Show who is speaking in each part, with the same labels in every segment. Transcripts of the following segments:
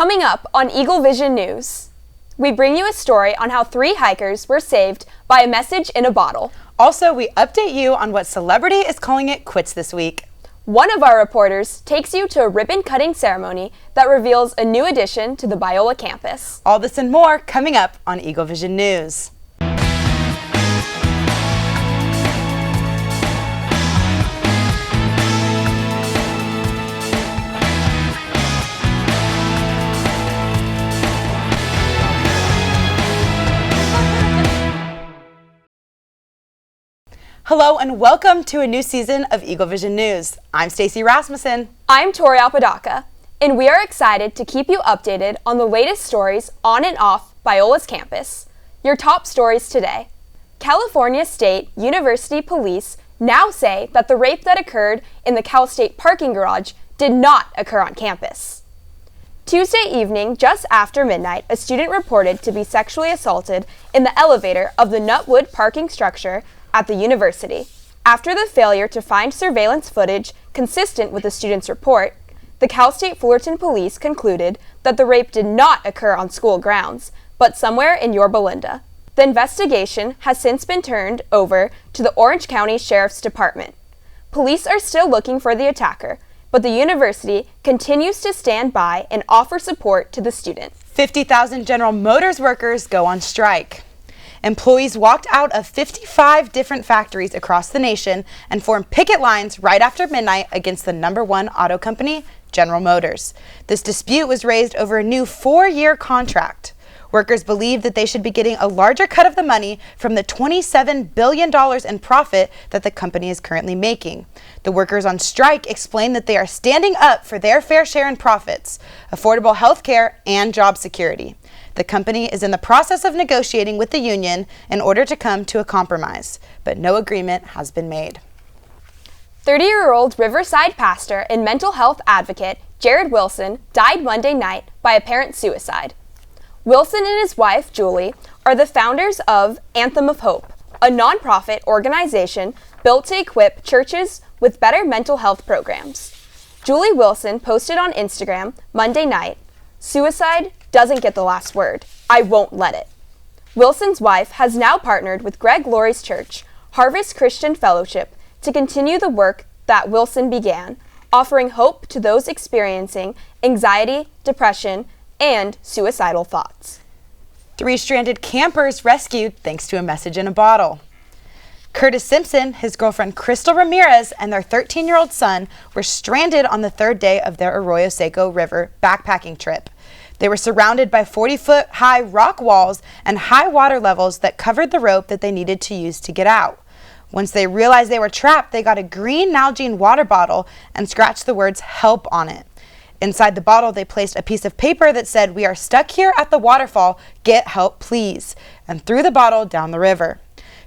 Speaker 1: Coming up on EagleVision News, we bring you a story on how 3 hikers were saved by a message in a bottle.
Speaker 2: Also, we update you on what celebrity is calling it quits this week.
Speaker 1: One of our reporters takes you to a ribbon-cutting ceremony that reveals a new addition to the Biola campus.
Speaker 2: All this and more coming up on EagleVision News. Hello and welcome to a new season of EagleVision News. I'm Stacy Rasmussen.
Speaker 1: I'm Tori Apodaca, and we are excited to keep you updated on the latest stories on and off Biola's campus. Your top stories today. California State University police now say that the rape that occurred in the Cal State parking garage did not occur on campus. Tuesday evening, just after midnight, a student reported to be sexually assaulted in the elevator of the Nutwood parking structure at the university. After the failure to find surveillance footage consistent with the student's report, the Cal State Fullerton police concluded that the rape did not occur on school grounds, but somewhere in Yorba Linda. The investigation has since been turned over to the Orange County Sheriff's Department. Police are still looking for the attacker, but the university continues to stand by and offer support to the student.
Speaker 2: 50,000 General Motors workers go on strike. Employees walked out of 55 different factories across the nation and formed picket lines right after midnight against the #1 auto company, General Motors. This dispute was raised over a new 4-year contract. Workers believe that they should be getting a larger cut of the money from the $27 billion in profit that the company is currently making. The workers on strike explain that they are standing up for their fair share in profits, affordable health care, and job security. The company is in the process of negotiating with the union in order to come to a compromise, but no agreement has been made.
Speaker 1: 30-year-old Riverside pastor and mental health advocate Jarrod Wilson died Monday night by apparent suicide. Wilson and his wife, Julie, are the founders of Anthem of Hope, a nonprofit organization built to equip churches with better mental health programs. Julie Wilson posted on Instagram Monday night, "Suicide doesn't get the last word. I won't let it." Wilson's wife has now partnered with Greg Laurie's church, Harvest Christian Fellowship, to continue the work that Wilson began, offering hope to those experiencing anxiety, depression, and suicidal thoughts.
Speaker 2: 3 stranded campers rescued thanks to a message in a bottle. Curtis Simpson, his girlfriend Crystal Ramirez, and their 13-year-old son were stranded on the 3rd day of their Arroyo Seco River backpacking trip. They were surrounded by 40-foot-high rock walls and high water levels that covered the rope that they needed to use to get out. Once they realized they were trapped, they got a green Nalgene water bottle and scratched the words "help" on it. Inside the bottle, they placed a piece of paper that said, "We are stuck here at the waterfall. Get help, please," and threw the bottle down the river.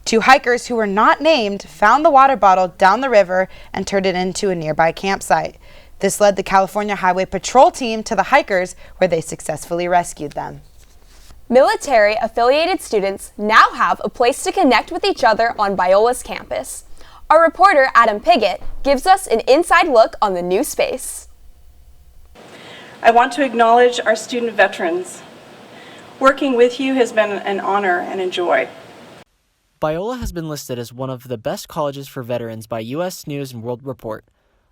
Speaker 2: 2 hikers who were not named found the water bottle down the river and turned it into a nearby campsite. This led the California Highway Patrol team to the hikers, where they successfully rescued them.
Speaker 1: Military-affiliated students now have a place to connect with each other on Biola's campus. Our reporter, Adam Piggott, gives us an inside look on the new space.
Speaker 3: I want to acknowledge our student veterans. Working with you has been an honor and a joy.
Speaker 4: Biola has been listed as one of the best colleges for veterans by U.S. News & World Report.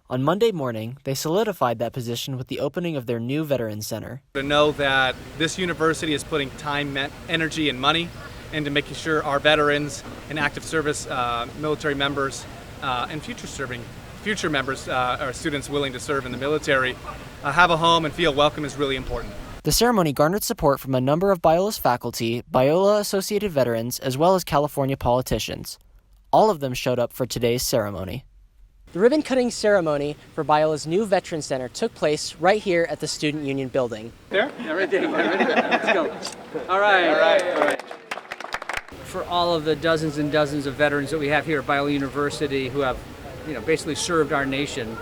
Speaker 4: On Monday morning, they solidified that position with the opening of their new Veterans Center.
Speaker 5: To know that this university is putting time, energy, and money into making sure our veterans and active service military members and future members or students willing to serve in the military have a home and feel welcome is really important.
Speaker 4: The ceremony garnered support from a number of Biola's faculty, Biola-associated veterans, as well as California politicians. All of them showed up for today's ceremony. The ribbon-cutting ceremony for Biola's new Veterans Center took place right here at the Student Union building.
Speaker 6: There? Yeah, right there. Let's go. All right. For all of the dozens and dozens of veterans that we have here at Biola University who have, basically served our nation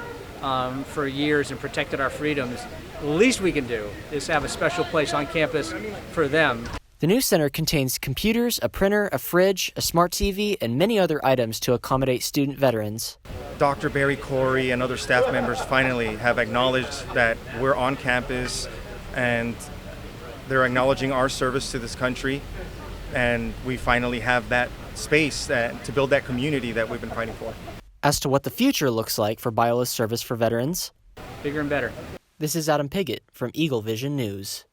Speaker 6: for years and protected our freedoms, the least we can do is have a special place on campus for them.
Speaker 4: The new center contains computers, a printer, a fridge, a smart TV, and many other items to accommodate student veterans.
Speaker 7: Dr. Barry, Tori, and other staff members finally have acknowledged that we're on campus and they're acknowledging our service to this country, and we finally have that space to build that community that we've been fighting for.
Speaker 4: As to what the future looks like for Biola's service for veterans,
Speaker 6: Bigger and better.
Speaker 4: this is Adam Piggott from EagleVision News.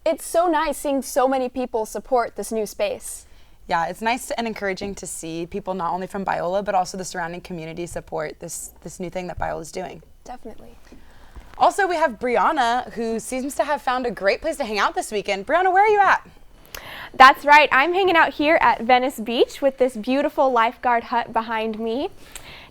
Speaker 1: It's so nice seeing so many people support this new space.
Speaker 2: Yeah, it's nice and encouraging to see people not only from Biola, but also the surrounding community support this new thing that Biola is doing.
Speaker 1: Definitely.
Speaker 2: Also, we have Briana, who seems to have found a great place to hang out this weekend. Briana, where are you at?
Speaker 8: That's right. I'm hanging out here at Venice Beach with this beautiful lifeguard hut behind me.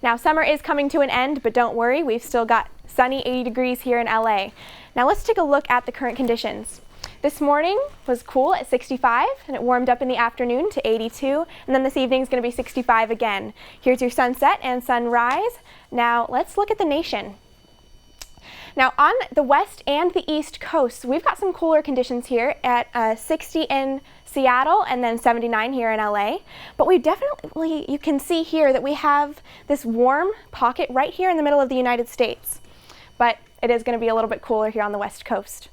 Speaker 8: Now, summer is coming to an end, but don't worry, we've still got sunny 80 degrees here in LA. Now, let's take a look at the current conditions. This morning was cool at 65, and it warmed up in the afternoon to 82, and then this evening is going to be 65 again. Here's your sunset and sunrise. Now, let's look at the nation. Now, on the west and the east coasts, we've got some cooler conditions here at 60 in Seattle and then 79 here in LA. But we definitely, you can see here that we have this warm pocket right here in the middle of the United States. But it is going to be a little bit cooler here on the west coast.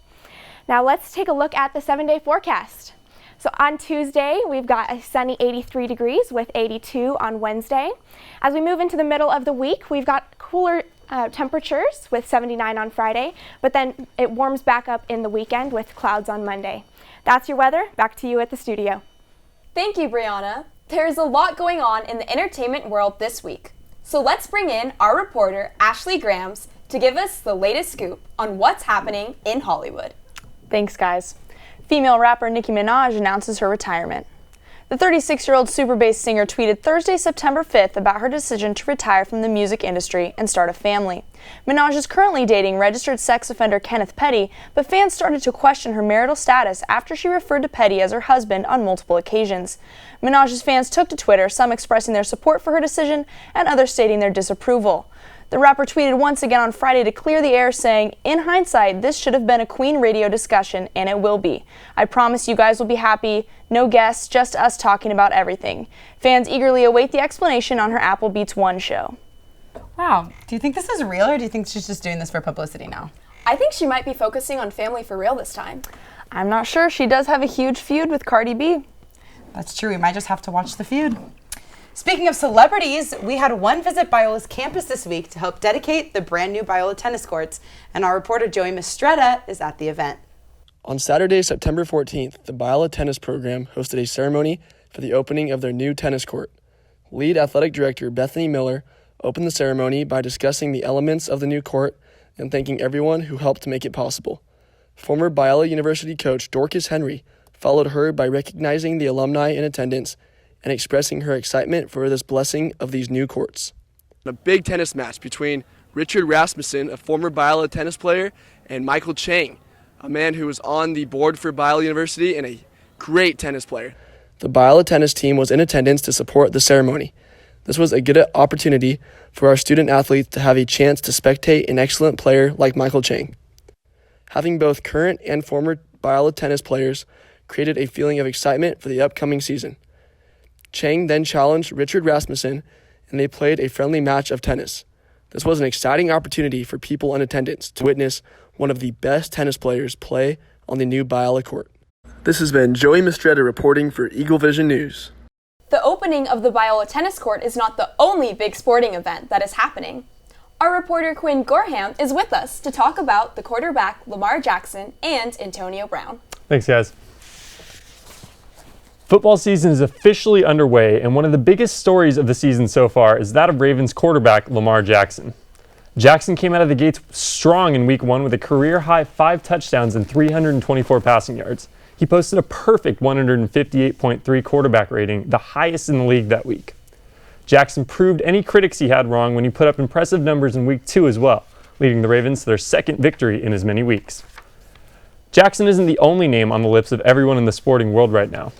Speaker 8: Now, let's take a look at the 7-day forecast. So on Tuesday, we've got a sunny 83 degrees with 82 on Wednesday. As we move into the middle of the week, we've got cooler temperatures with 79 on Friday, but then it warms back up in the weekend with clouds on Monday. That's your weather. Back to you at the studio.
Speaker 1: Thank you, Briana. There's a lot going on in the entertainment world this week. So let's bring in our reporter, Ashley Grams, to give us the latest scoop on what's happening in Hollywood.
Speaker 9: Thanks, guys. Female rapper Nicki Minaj announces her retirement. The 36-year-old super bass singer tweeted Thursday, September 5th about her decision to retire from the music industry and start a family. Minaj is currently dating registered sex offender Kenneth Petty, but fans started to question her marital status after she referred to Petty as her husband on multiple occasions. Minaj's fans took to Twitter, some expressing their support for her decision and others stating their disapproval. The rapper tweeted once again on Friday to clear the air, saying, "In hindsight, this should have been a Queen radio discussion, and it will be. I promise you guys will be happy. No guests, just us talking about everything." Fans eagerly await the explanation on her Apple Beats One show.
Speaker 2: Wow. Do you think this is real, or do you think she's just doing this for publicity now?
Speaker 1: I think she might be focusing on family for real this time.
Speaker 9: I'm not sure. She does have a huge feud with Cardi B.
Speaker 2: That's true. We might just have to watch the feud. Speaking of celebrities, we had one visit Biola's campus this week to help dedicate the brand new Biola tennis courts, and our reporter Joey Mistretta is at the event.
Speaker 10: On Saturday, September 14th, the Biola tennis program hosted a ceremony for the opening of their new tennis court. Lead athletic director Bethany Miller opened the ceremony by discussing the elements of the new court and thanking everyone who helped to make it possible. Former Biola University coach Dorcas Henry followed her by recognizing the alumni in attendance and expressing her excitement for this blessing of these new courts. A big tennis match between Richard Rasmussen, a former Biola tennis player, and Michael Chang, a man who was on the board for Biola University and a great tennis player. The Biola tennis team was in attendance to support the ceremony. This was a good opportunity for our student athletes to have a chance to spectate an excellent player like Michael Chang. Having both current and former Biola tennis players created a feeling of excitement for the upcoming season. Chang then challenged Richard Rasmussen, and they played a friendly match of tennis. This was an exciting opportunity for people in attendance to witness one of the best tennis players play on the new Biola court. This has been Joey Mistretta reporting for EagleVision News.
Speaker 1: The opening of the Biola tennis court is not the only big sporting event that is happening. Our reporter Quinn Gorham is with us to talk about the quarterback Lamar Jackson and Antonio Brown.
Speaker 11: Thanks, guys. Football season is officially underway, and one of the biggest stories of the season so far is that of Ravens quarterback Lamar Jackson. Jackson came out of the gates strong in Week 1 with a career-high 5 touchdowns and 324 passing yards. He posted a perfect 158.3 quarterback rating, the highest in the league that week. Jackson proved any critics he had wrong when he put up impressive numbers in Week 2 as well, leading the Ravens to their second victory in as many weeks. Jackson isn't the only name on the lips of everyone in the sporting world right now.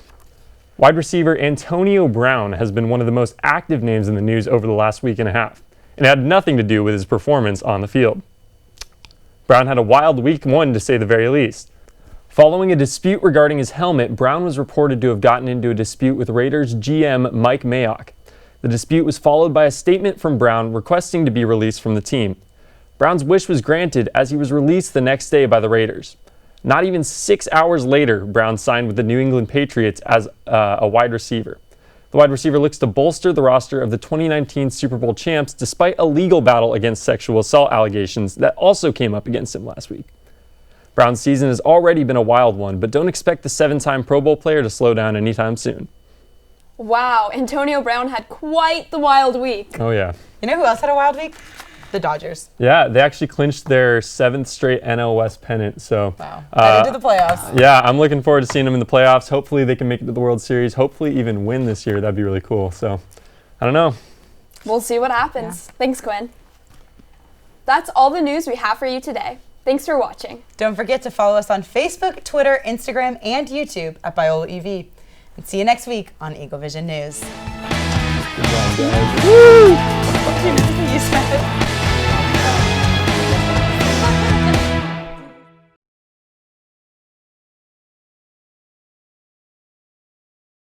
Speaker 11: Wide receiver Antonio Brown has been one of the most active names in the news over the last week and a half, and it had nothing to do with his performance on the field. Brown had a wild Week 1 to say the very least. Following a dispute regarding his helmet, Brown was reported to have gotten into a dispute with Raiders GM Mike Mayock. The dispute was followed by a statement from Brown requesting to be released from the team. Brown's wish was granted as he was released the next day by the Raiders. Not even 6 hours later, Brown signed with the New England Patriots as a wide receiver. The wide receiver looks to bolster the roster of the 2019 Super Bowl champs despite a legal battle against sexual assault allegations that also came up against him last week. Brown's season has already been a wild one, but don't expect the 7-time Pro Bowl player to slow down anytime soon.
Speaker 1: Wow, Antonio Brown had quite the wild week.
Speaker 11: Oh, yeah.
Speaker 2: You know who else had a wild week? The Dodgers.
Speaker 11: Yeah, they actually clinched their 7th straight NL West pennant. So,
Speaker 2: wow. Headed to the playoffs.
Speaker 11: Yeah, I'm looking forward to seeing them in the playoffs. Hopefully they can make it to the World Series. Hopefully even win this year. That'd be really cool. So, I don't know.
Speaker 1: We'll see what happens. Yeah. Thanks, Quinn. That's all the news we have for you today. Thanks for watching.
Speaker 2: Don't forget to follow us on Facebook, Twitter, Instagram, and YouTube at Biola EV. And see you next week on EagleVision News.
Speaker 11: Good job, guys.
Speaker 2: Woo!